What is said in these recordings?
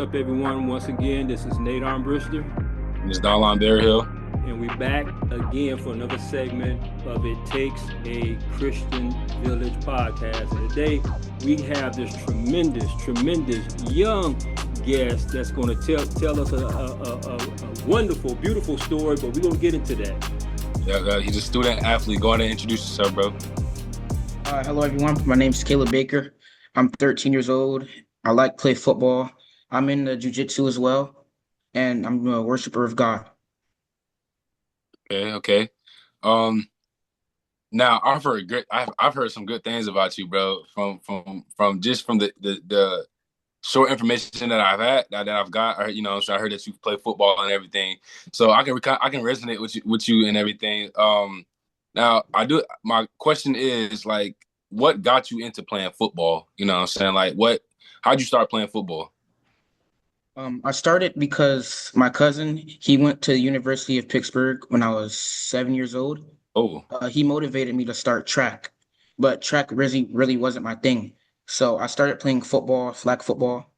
up, everyone? Once again, this is Nate Armbruster, It's Darlon Berryhill. and we're back again for another segment of It Takes a Christian Village podcast. And today we have this tremendous young guest that's going to tell us a wonderful, beautiful story, but we're going to get into that. Yeah, he's a student athlete. Go ahead and introduce yourself, bro. Hello, everyone. My name's Caleb Baker. I'm 13 years old. I like play football. I'm in the jiu-jitsu as well, and I'm a worshiper of God. Okay. Now I've heard some good things about you, bro. From the short information that I've got. So I heard that you play football and everything. So I can resonate with you and everything. Now my question is like, what got you into playing football? You know what I'm saying? Like how'd you start playing football? I started because my cousin, he went to the University of Pittsburgh when I was 7 years old. Oh, He motivated me to start track, but track really wasn't my thing. So I started playing football, flag football.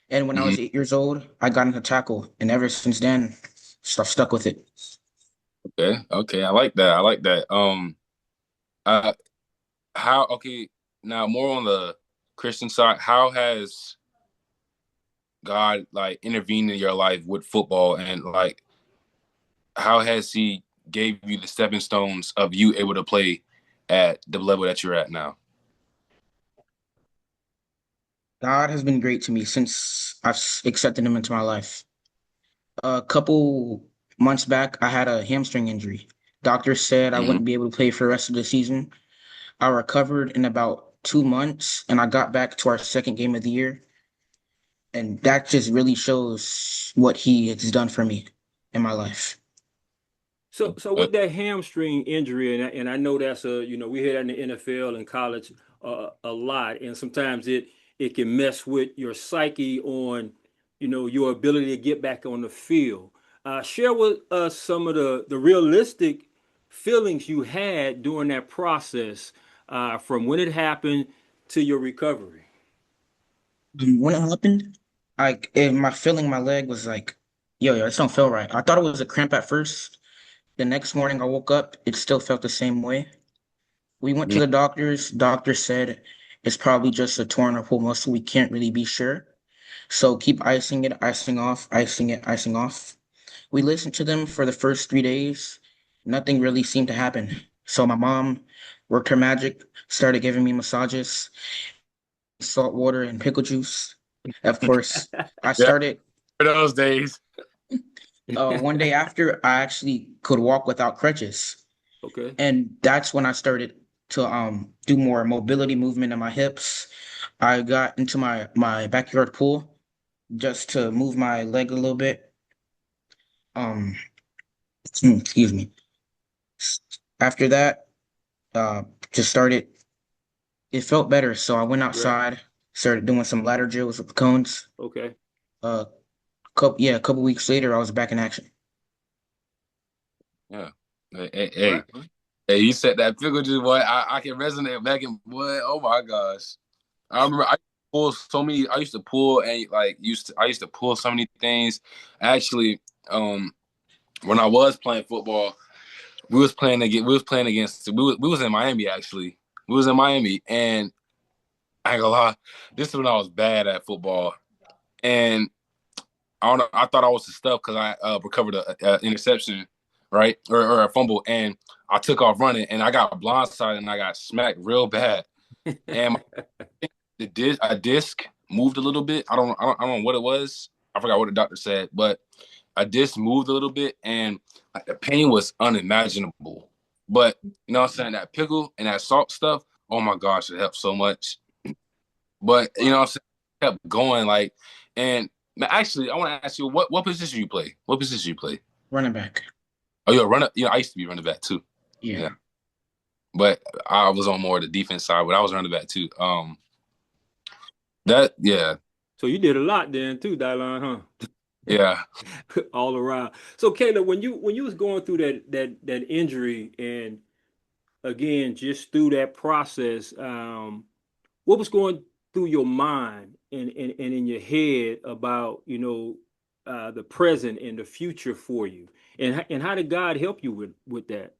And when I mhm. was 8 years old, I got into tackle. And ever since then, I've stuck with it. Okay. I like that. Uh, how? Okay, now more on the Christian side. How has God like intervened in your life with football, and like how has He gave you the stepping stones of you able to play at the level that you're at now? God has been great to me since accepted him into my life. A couple months back, I had a hamstring injury. Doctors said I Hmm. wouldn't be able to play for the rest of the season. I recovered in about 2 months and I got back to our second game of the year. And that just really shows what he has done for me in my life. So with that hamstring injury, and I know that's we hear that in the NFL and college a lot, and sometimes it can mess with your psyche on, your ability to get back on the field. Share with us some of the realistic feelings you had during that process, from when it happened to your recovery. When it happened, my feeling my leg was like, yo, this don't feel right. I thought it was a cramp at first. The next morning I woke up, it still felt the same way. We went to the doctors. Doctor said it's probably just a torn or pulled muscle. We can't really be sure. So keep icing it, icing off, icing it, icing off. We listened to them for the first 3 days. Nothing really seemed to happen. So my mom worked her magic, started giving me massages, salt water and pickle juice. Of course, I Yeah, started for those days. one day after I actually could walk without crutches. Okay. And that's when I started to do more mobility movement in my hips. I got into my backyard pool just to move my leg a little bit. Um, excuse me. After that, just started. It felt better, so I went Right. outside, started doing some ladder drills with the cones. Okay. Uh, a couple weeks later, I was back in action. Yeah. Hey, Right. hey, you said that pickle juice, boy. I can resonate back in, boy. Oh my gosh. I remember I used to pull and like I used to pull so many things. Actually, um, when I was playing football, we was in Miami actually. We was in Miami, and I ain't gonna lie, this is when I was bad at football. And I don't know, I thought I was the stuff because I recovered a interception, right? Or a fumble, and I took off running and I got blindsided and I got smacked real bad. And a disc moved a little bit. I don't know what it was. I forgot what the doctor said, but a disc moved a little bit, and like the pain was unimaginable. But you know what I'm saying, that pickle and that salt stuff, oh my gosh, it helped so much. But you know Wow. what I'm saying, kept going like, and actually, I want to ask you, what position you play? What position you play? Running back. Oh, you're a runner. You know, I used to be running back too. Yeah. Yeah, but I was on more the defense side, but I was running back too. That yeah, So you did a lot then too, Dylan, huh? yeah. All around. So Caleb, when you was going through that injury and again just through that process, what was going through your mind and in your head about, the present and the future for you. And how did God help you with that?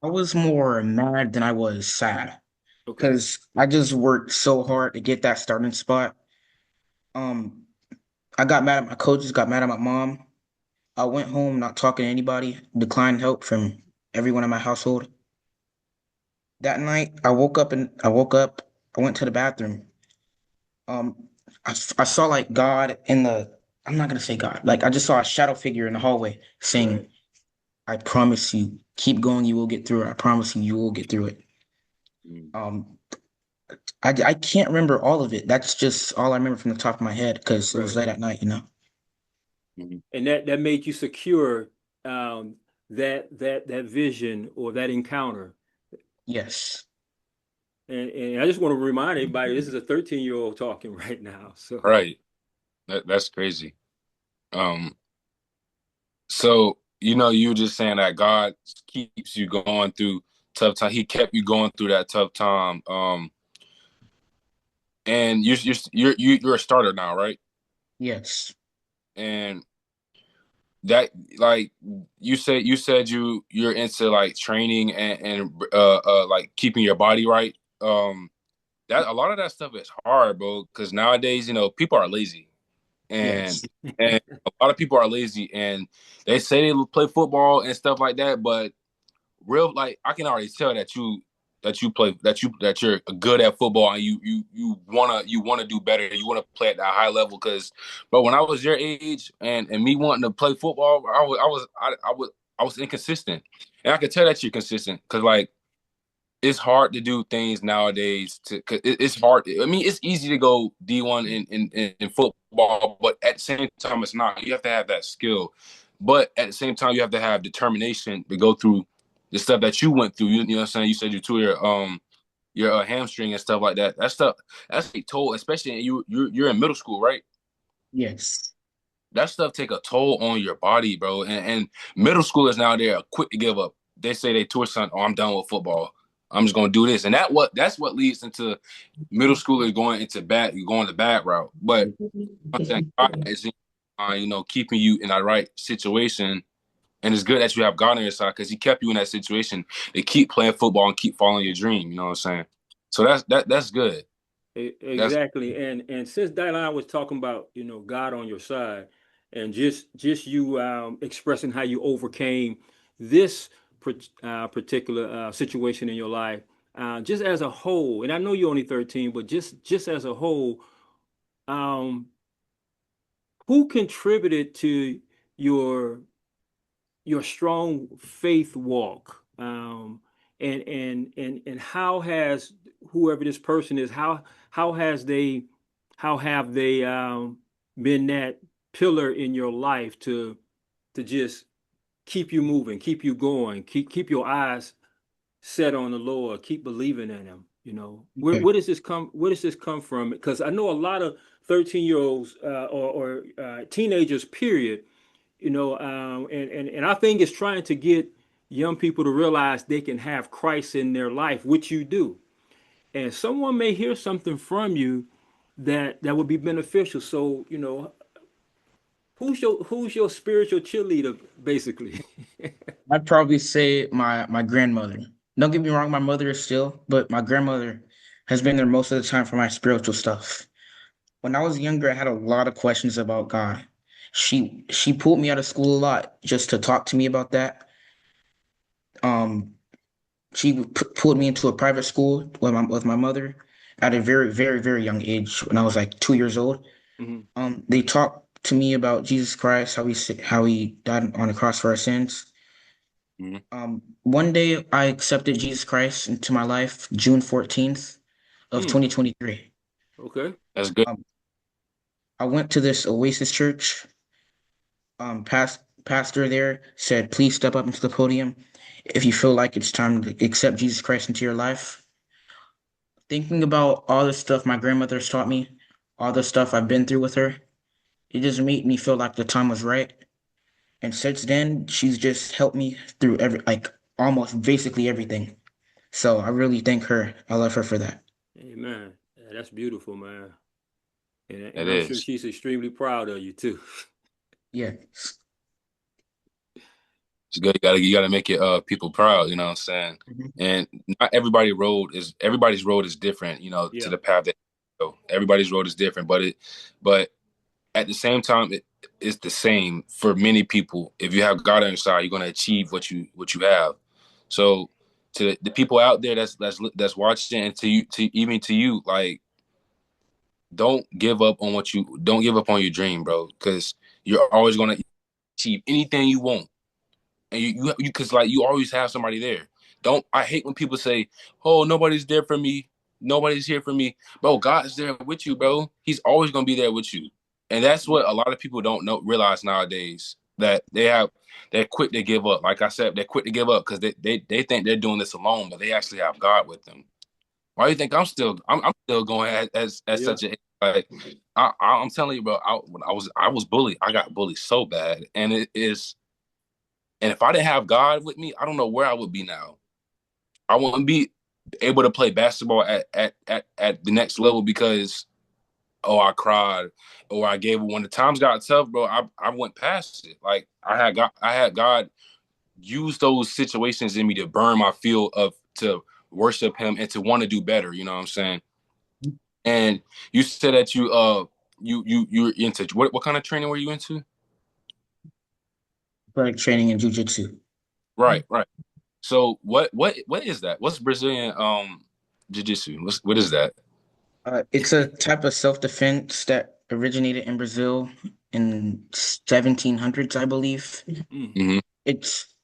I was more mad than I was sad Okay. because I just worked so hard to get that starting spot. Um, I got mad at my coaches, got mad at my mom. I went home not talking to anybody, declined help from everyone in my household. That night, I went to the bathroom. Um, I saw like God in the, I'm not gonna say God, like I just saw a shadow figure in the hallway saying, Right. I promise you, keep going, you will get through it. I promise you, you will get through it. Mm. Um, I can't remember all of it. That's just all I remember from the top of my head because it was Right. late at night, you know? Mhm. And that made you secure, that vision or that encounter. Yes. And I just want to remind everybody, this is a 13-year-old talking right now. So Right. That's crazy. Um, so you were just saying that God keeps you going through tough time. He kept you going through that tough time. And you're a starter now, right? Yes. And that, like, you said you're into like training and like keeping your body right. That a lot of that stuff is hard, bro, because nowadays, people are lazy. and Yes. and a lot of people are lazy, and they say they play football and stuff like that, but real, like, I can already tell that you're good at football, and you wanna do better. You wanna play at that high level. But when I was your age and me wanting to play football, I was inconsistent, and I could tell that you're consistent because, like, it's hard to do things nowadays. It's hard. I mean, it's easy to go D1 in football, but at the same time, it's not. You have to have that skill, but at the same time, you have to have determination to go through the stuff that you went through. You know what I'm saying? You said you tore your hamstring and stuff like that. That stuff, that's a toll, especially you're in middle school, right? Yes. That stuff take a toll on your body, bro. And middle schoolers now, they're quick to give up. They say they tour something. Oh, I'm done with football. I'm just gonna do this, and that's what leads into middle schoolers going the bad route. But I'm saying God is, keeping you in that right situation, and it's good that you have God on your side because He kept you in that situation to keep playing football and keep following your dream. You know what I'm saying? So that's good. That's Exactly. And since Dylan was talking about, God on your side, and just you expressing how you overcame this particular situation in your life, just as a whole, and I know you're only 13, but just as a whole, um, who contributed to your your strong faith walk, and how has whoever this person is, how has they how have they been that pillar in your life to just keep you moving, keep you going, keep your eyes set on the Lord, keep believing in Him. Okay. Where does this come from? Because I know a lot of 13-year-olds or teenagers, period. And I think it's trying to get young people to realize they can have Christ in their life, which you do. And someone may hear something from you that would be beneficial. So, who's your spiritual cheerleader, basically? I'd probably say my grandmother. Don't get me wrong, my mother is still, but my grandmother has been there most of the time for my spiritual stuff. When I was younger, I had a lot of questions about God. She pulled me out of school a lot just to talk to me about that. Um, she pulled me into a private school with my mother at a very, very, very young age when I was like 2 years old. Mhm. They talked to me about Jesus Christ, how he died on the cross for our sins. Mhm. One day I accepted Jesus Christ into my life, June 14th of Mm, 2023. okay. that's good. Um, I went to this Oasis church. Pastor there said, please step up into the podium if you feel like it's time to accept Jesus Christ into your life. Thinking about all the stuff my grandmother's taught me, all the stuff I've been through with her, it just made me feel like the time was right. And since then, she's just helped me through like almost basically everything. So I really thank her. I love her for that. Amen. Yeah, that's beautiful, man. And It I'm sure is. she's extremely proud of you too. Yeah. It's good. You gotta make your people proud, you know what I'm saying? Mhm. And not everybody's road is different, you know, to Yeah. the path that so everybody's road is different, but at the same time it's the same for many people. If you have God on your side, you're gonna achieve what you have. So to the people out there that's watching and to you, like don't give up on your dream, bro, because you're always gonna achieve anything you want. And you cause like you always have somebody there. Don't I hate when people say, "Oh, nobody's there for me. Nobody's here for me." Bro, God's there with you, bro. He's always gonna be there with you. And that's what a lot of people don't realize nowadays. That they're quick to give up. Like I said, they're quick to give up because they think they're doing this alone, but they actually have God with them. Why do you think I'm still going as Yeah. such a like I'm telling you, bro, I was bullied. I got bullied so bad. And if I didn't have God with me, I don't know where I would be now. I wouldn't be able to play basketball at the next level because I cried or I gave it. When the times got tough, bro, I went past it. Like I had God use those situations in me to burn my field of to worship Him and to want to do better. You know what I'm saying? And you said that you're into what kind of training were you into? Like training in jujitsu. Right, right. So what is that? What's Brazilian jiu-jitsu? What is that? It's a type of self-defense that originated in Brazil in 1700s, I believe. Mm. Hmm. It's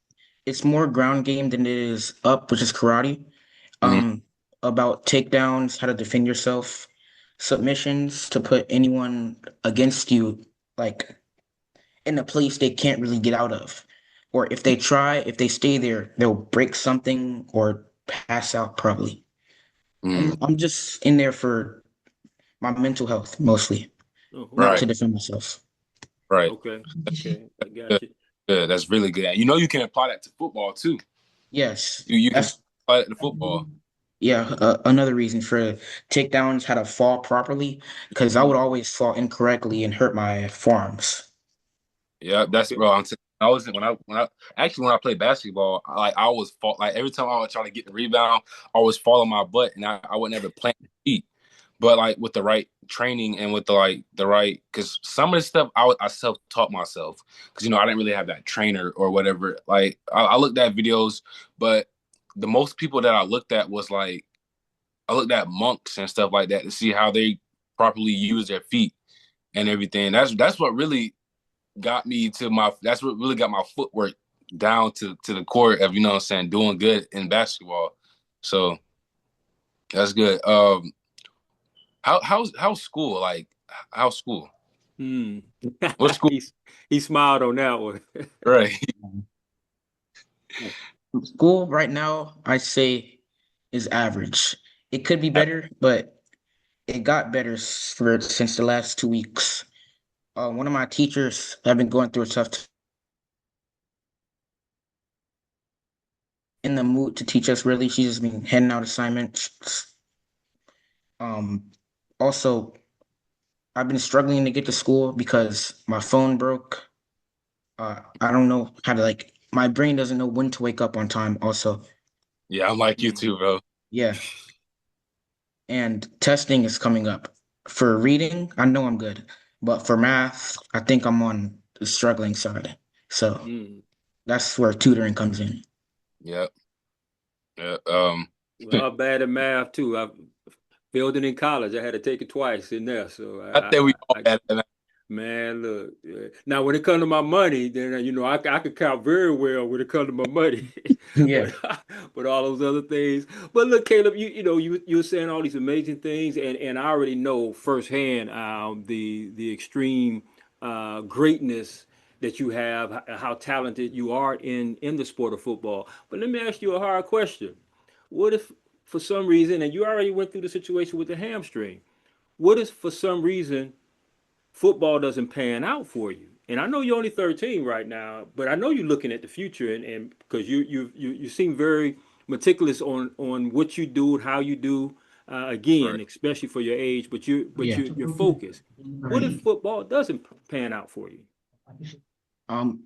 it's more ground game than it is up, which is karate. Hmm. Um, about takedowns, how to defend yourself, submissions to put anyone against you, like in a place they can't really get out of. Or if they stay there, they'll break something or pass out probably. Hmm. I'm just in there for my mental health mostly, Oh, not Right, to okay. defend myself. right. Okay. Okay. I got Good, you. good. That's really good. You know you can apply that to football too. Yes, You can that's apply that to football. yeah, another reason for takedowns, how to fall properly, because I would Mm. always fall incorrectly and hurt my forearms. Yeah, that's Okay. bro. I was when I played basketball, I always fall like every time I would try to get the rebound, I always fall on my butt and I would never plant feet. But like with the right training and with the right, because some of the stuff I self taught myself because I didn't really have that trainer or whatever. Like I looked at videos, but the most people that I looked at was like I looked at monks and stuff like that to see how they properly use their feet and everything. That's what really got me to my. That's what really got my footwork down to the court of what I'm saying, doing good in basketball. So that's good. How's school like? How's school? Mm. What school? He smiled on that one. Right. School right now, I say, is average. It could be better, but it got better since the last 2 weeks. One of my teachers have been going through a tough in the mood to teach us really. She's just been handing out assignments. Um, Also, I've been struggling to get to school because my phone broke. I don't know how to my brain doesn't know when to wake up on time also. Yeah, I'm like you Mm. too, bro. Yeah. And testing is coming up. For reading, I know I'm good. But for math, I think I'm on the struggling side. So Mm. that's where tutoring comes in. Yep. Yeah. Well, I'm bad at math too. I failed it in college. I had to take it twice in there. So I think we all had that. man, look. Now, when it comes to my money, then I could count very well when it comes to my money, Yeah. but but all those other things. But look, Caleb, you're saying all these amazing things, and I already know firsthand the extreme greatness that you have, how talented you are in the sport of football. But let me ask you a hard question. What if, for some reason, and you already went through the situation with the hamstring, what if for some reason football doesn't pan out for you? And I know you're only 13 right now, but I know you're looking at the future, and because you seem very meticulous on what you do and how you do. again, Right. especially for your age, but Yeah. you're focused. What if Right. football doesn't pan out for you? Um,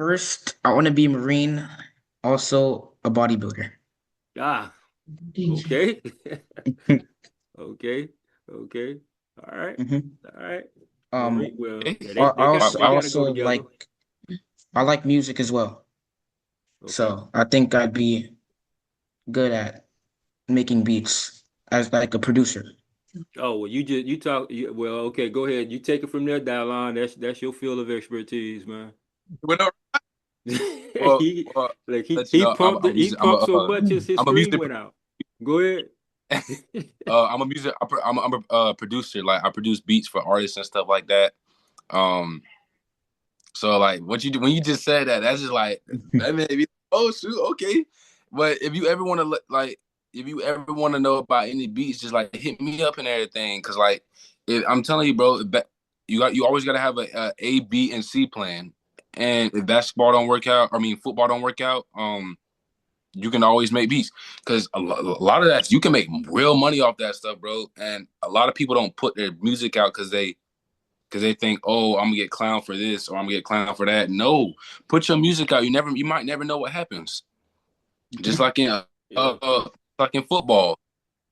First, I want to be a Marine, also a bodybuilder. Ah, okay. Okay. Okay. All right. hmm All right. Um, Marine, well, Okay. yeah, I I also I they gotta go also together. like music as well. Okay. So I think I'd be good at making beats as like a producer. Oh, well, you talk. Well, okay, go ahead. You take it from there, Dallon. That's your field of expertise, man. Well, no, well, he well, let you he know, pumped it. He pumped so much his I'm a screen music, went out. Go ahead. I'm a music, I'm a producer. Like I produce beats for artists and stuff like that. Um, so like what you do when you just said that, that's just like that made me. Oh shoot, okay. But if you ever want to like, if you ever want to know about any beats, just like hit me up and everything. Cause like, I'm telling you, bro, you always gotta have a B, and C plan. And if basketball don't work out, I mean football don't work out, you can always make beats because a lot of that you can make real money off that stuff, bro. And a lot of people don't put their music out because they think, oh, I'm gonna get clown for this or I'm gonna get clown for that. No, put your music out. You might never know what happens. Just Yeah. like in football,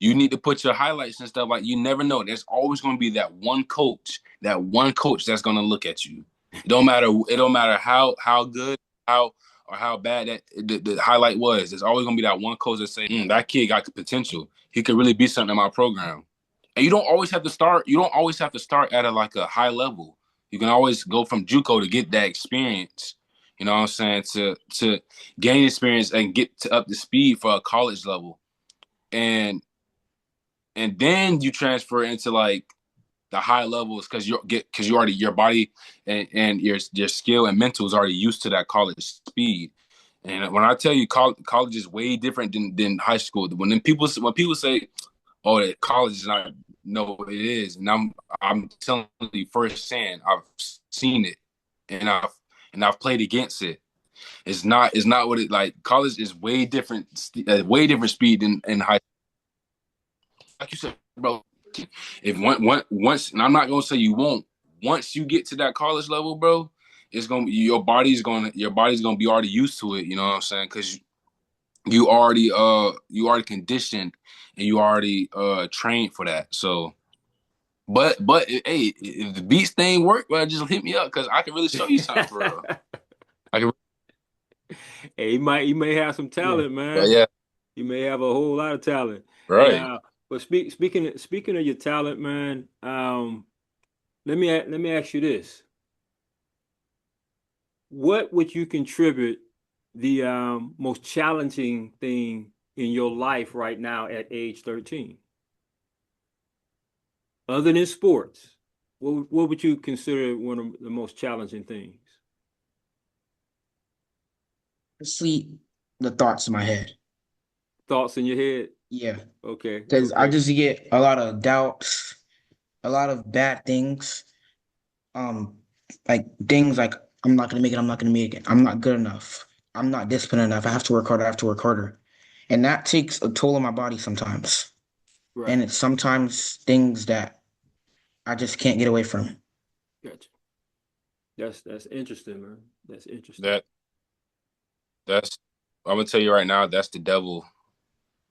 you need to put your highlights and stuff. Like you never know. There's always gonna be that one coach that's gonna look at you. It don't matter. It don't matter how good how or how bad that the highlight was. There's always gonna be that one coach that say, that kid got potential. He could really be something in my program. And you don't always have to start. You don't always have to start at a high level. You can always go from JUCO to get that experience. You know what I'm saying? To gain experience and get to up to speed for a college level, and then you transfer into like the high levels because you already your body and your skill and mental is already used to that college speed. And when I tell you college is way different than high school, when people say, "Oh, that college is not," no, it is, and I'm telling you firsthand. I've seen it, and I've played against it. It's not what it like. College is way different speed than in high. Like you said, bro. If once, and I'm not gonna say you won't. Once you get to that college level, bro, it's gonna your body's gonna be already used to it. You know what I'm saying? Because you already conditioned and you already trained for that. So, but hey, if the beats thing work, well, just hit me up because I can really show you something for real. I can, Hey, he may have some Yeah. talent, but man. yeah, He may have a whole lot of talent. Hey, right. but speaking of your talent, man, let me ask you this: what would you contribute the most challenging thing in your life right now at age 13? Other than sports, what would you consider one of the most challenging things? Mostly the thoughts in my head. Thoughts in your head? Yeah. Okay, Because I okay. just get a lot of doubts, a lot of bad things. Um, like things like I'm not gonna make it, I'm not gonna make it, I'm not good enough, I'm not disciplined enough, I have to work harder, I have to work harder. And that takes a toll on my body sometimes. And Right. it's sometimes things that I just can't get away from. Gotcha. That's interesting, man. That's interesting. That that's I'm gonna tell you right now. That's the devil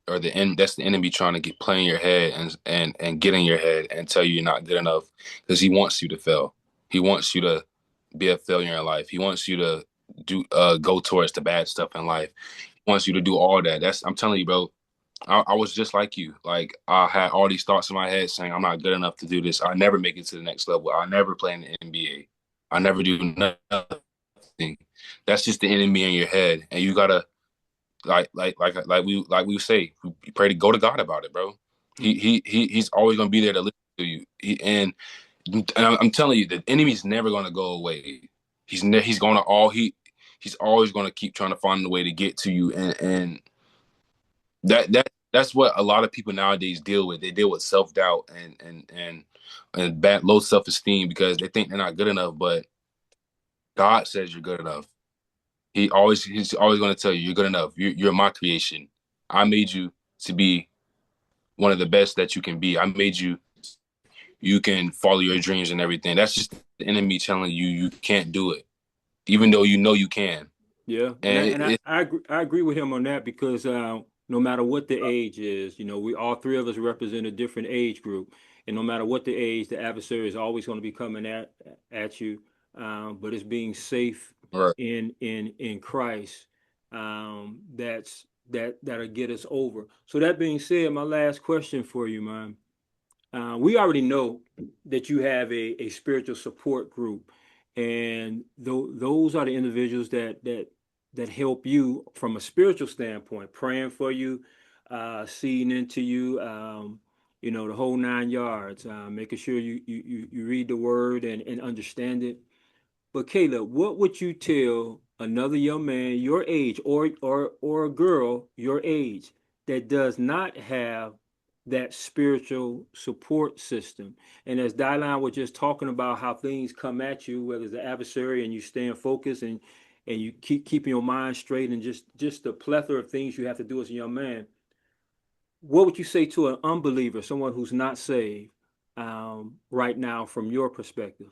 or the end. That's the enemy trying to get play in your head and get in your head and tell you you're not good enough because he wants you to fail. He wants you to be a failure in life. He wants you to go towards the bad stuff in life. He wants you to do all that. I'm telling you, bro. I was just like you. Like I had all these thoughts in my head saying I'm not good enough to do this. I never make it to the next level. I never play in the NBA. I never do nothing. That's just the enemy in your head, and you gotta like we say, you pray to go to God about it, bro. He's always gonna be there to listen to you. And I'm telling you, the enemy's never gonna go away. He's gonna he's always gonna keep trying to find a way to get to you, and that's what a lot of people nowadays deal with. They deal with self doubt and bad low self esteem because they think they're not good enough. But God says you're good enough. He's always going to tell you you're good enough. You're my creation. I made you to be one of the best that you can be. I made you. You can follow your dreams and everything. That's just the enemy telling you you can't do it, even though you know you can. Yeah, and And I agree with him on that because no matter what the age is, we all three of us represent a different age group, and no matter what the age, the adversary is always going to be coming at you. But it's being safe right, in Christ, that'll get us over. So that being said, my last question for you, man. We already know that you have a spiritual support group, and those are the individuals that help you from a spiritual standpoint, praying for you, seeing into you, the whole 9 yards, making sure you read the word and understand it. But Caleb, what would you tell another young man your age or a girl your age that does not have that spiritual support system? And as Dylan was just talking about how things come at you, whether it's the adversary and you staying focused and you keeping your mind straight and just the plethora of things you have to do as a young man, what would you say to an unbeliever, someone who's not saved, right now from your perspective?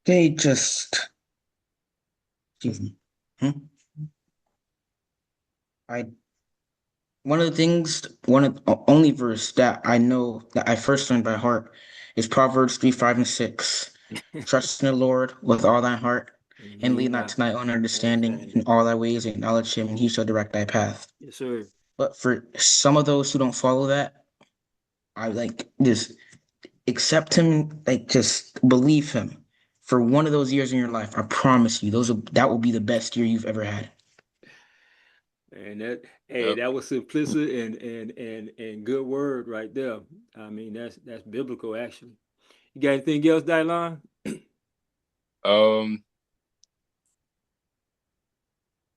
They just, excuse me. Hmm? I One of the things, one of the only verse that I know that I first learned by heart is Proverbs 3, 5, and 6. Trust in the Lord with all thy heart, And and lean lean not not. to thy own understanding. In all thy ways acknowledge him, and he shall direct thy path. Yes, sir. But for some of those who don't follow that, I like just accept him, like just believe him. For one of those years in your life, I promise you, that will be the best year you've ever had. And that, hey, yep. that was simplicity and good word right there. I mean, that's biblical actually. You got anything else, Dylan? Um,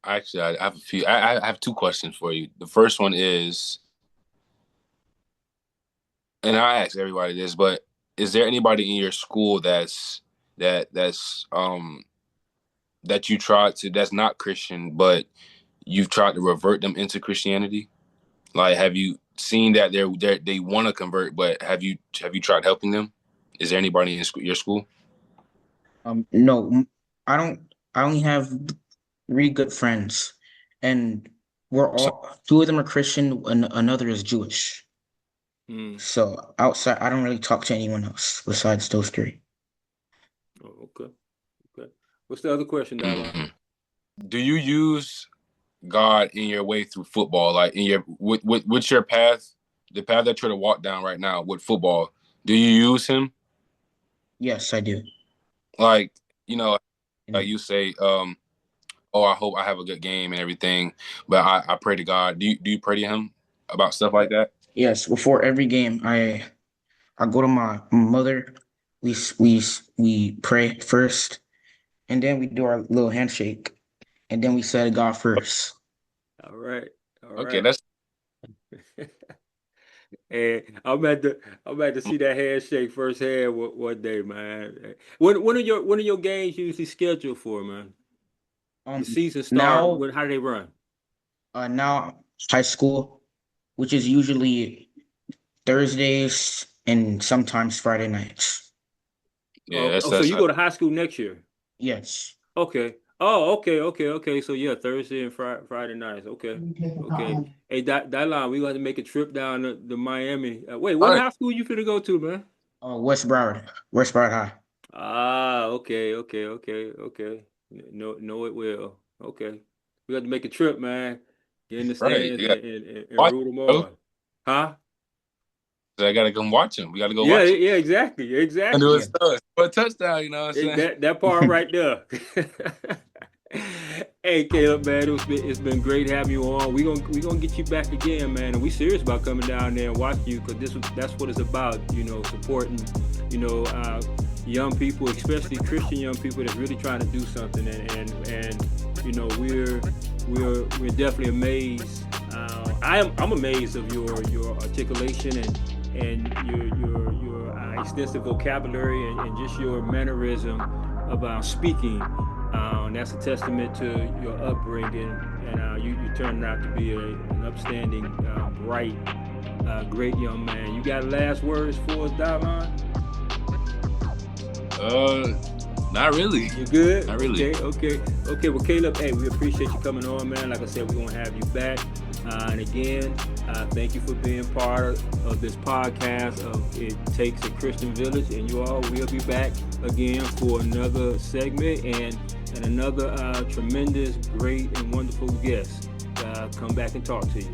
actually, I have a few. I have two questions for you. The first one is, and I ask everybody this, but is there anybody in your school that's that you tried to that's not Christian, but you've tried to revert them into Christianity? Like, have you seen that they want to convert, but have you tried helping them? Is there anybody in your school? No, I don't. I only have three good friends, and So, two of them are Christian, and another is Jewish. Mm. So outside, I don't really talk to anyone else besides those three. Oh, okay. Okay. What's the other question, Dylan? mhm. Do you use God in your way through football? Like in your with your path, the path that you're to walk down right now with football, do you use him? Yes, I do. Like, you know, like And you say, oh, I hope I have a good game and everything, but I pray to God. Do you pray to him about stuff like that? yes, before every game, I go to my mother. We pray first, and then we do our little handshake, and then we say to God first. All right. All Okay, right. that's And I'm at to see that handshake firsthand one day, man. When are your games usually scheduled for, man? The Um, season start. now, How do they run? now high school, which is usually Thursdays and sometimes Friday nights. yeah, Oh, that's oh, so that's you go to high school next year? Yes. Okay. Oh, okay. So yeah, Thursday and Friday nights. Okay, okay. Hey, Dylan, we going to make a trip down to Miami. Wait, all what right. high school you finna go to, man? Oh, West Broward High. Ah, okay. No, it will. Okay, we got to make a trip, man. Get in the Right. stands You and, got and, and to and watch root them him, bro. on. Huh? So I gotta come watch him. We gotta go Yeah, watch him. yeah, exactly, And do Yeah. it for a touchdown, you know what I'm saying? That part right there. Hey Caleb, man, it's been great having you on. We gonna get you back again, man. And we serious about coming down there and watching you because that's what it's about. Supporting, you know, uh, young people, especially Christian young people that's really trying to do something. And we're definitely amazed. I'm amazed of your articulation and your extensive vocabulary and just your mannerism about speaking. And that's a testament to your upbringing, and you turned out to be an upstanding, bright, great young man. You got last words for us, Davon? Not really. You good? Not really. Okay. Well, Caleb, hey, we appreciate you coming on, man. Like I said, we're gonna have you back. And again, thank you for being part of this podcast of It Takes a Christian Village. And you all will be back again for another segment and another tremendous, great, and wonderful guest. Come back and talk to you.